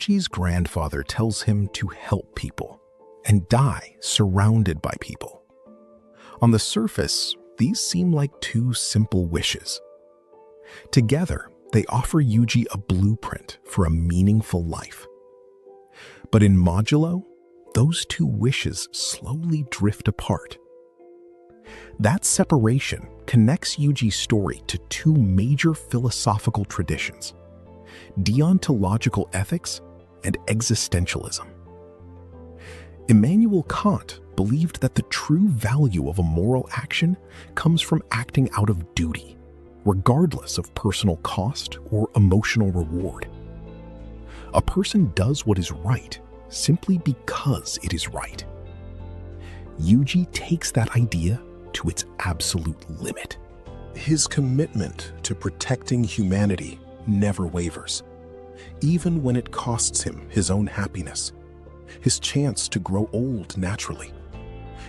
Yuji's grandfather tells him to help people and die surrounded by people. On the surface, these seem like two simple wishes. Together, they offer Yuji a blueprint for a meaningful life. But in modulo, those two wishes slowly drift apart. That separation connects Yuji's story to two major philosophical traditions: deontological ethics and existentialism. Immanuel Kant believed that the true value of a moral action comes from acting out of duty, regardless of personal cost or emotional reward. A person does what is right simply because it is right. Yuji takes that idea to its absolute limit. His commitment to protecting humanity never wavers, even when it costs him his own happiness, his chance to grow old naturally,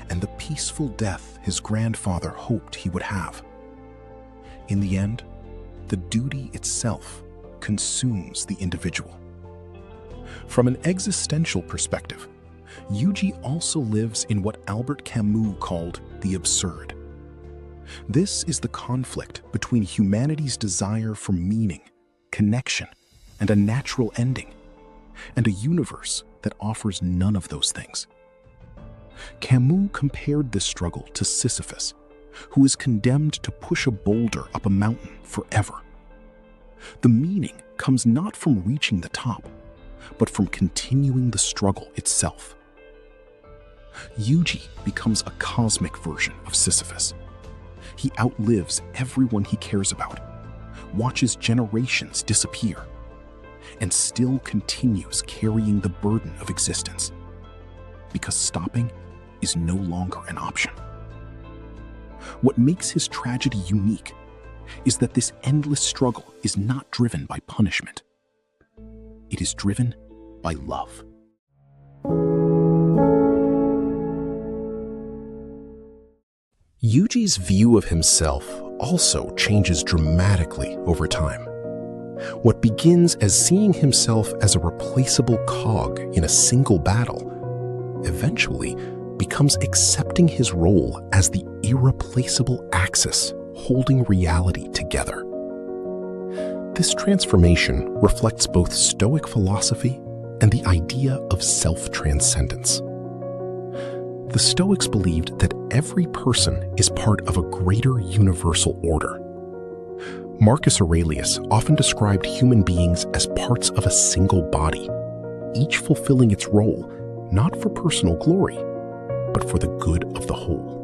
and the peaceful death his grandfather hoped he would have. In the end, the duty itself consumes the individual. From an existential perspective, Yuji also lives in what Albert Camus called the absurd. This is the conflict between humanity's desire for meaning, connection, and a natural ending, and a universe that offers none of those things. Camus compared this struggle to Sisyphus, who is condemned to push a boulder up a mountain forever. The meaning comes not from reaching the top, but from continuing the struggle itself. Yuji becomes a cosmic version of Sisyphus. He outlives everyone he cares about, watches generations disappear, and still continues carrying the burden of existence, because stopping is no longer an option. What makes his tragedy unique is that this endless struggle is not driven by punishment. It is driven by love. Yuji's view of himself also changes dramatically over time. What begins as seeing himself as a replaceable cog in a single battle eventually becomes accepting his role as the irreplaceable axis holding reality together. This transformation reflects both Stoic philosophy and the idea of self-transcendence. The Stoics believed that every person is part of a greater universal order. Marcus Aurelius often described human beings as parts of a single body, each fulfilling its role not for personal glory, but for the good of the whole.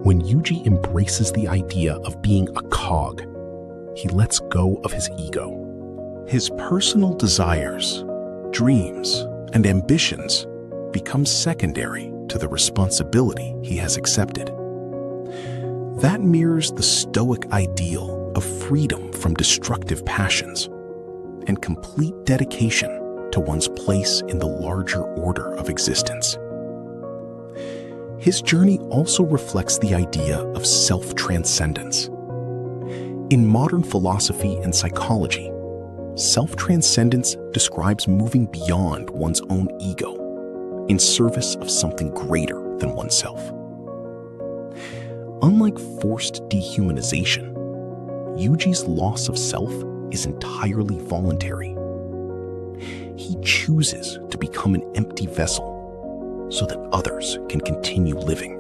When Yuji embraces the idea of being a cog, he lets go of his ego. His personal desires, dreams, and ambitions become secondary to the responsibility he has accepted. That mirrors the Stoic ideal of freedom from destructive passions and complete dedication to one's place in the larger order of existence. His journey also reflects the idea of self-transcendence. In modern philosophy and psychology, self-transcendence describes moving beyond one's own ego in service of something greater than oneself. Unlike forced dehumanization, Yuji's loss of self is entirely voluntary. He chooses to become an empty vessel so that others can continue living.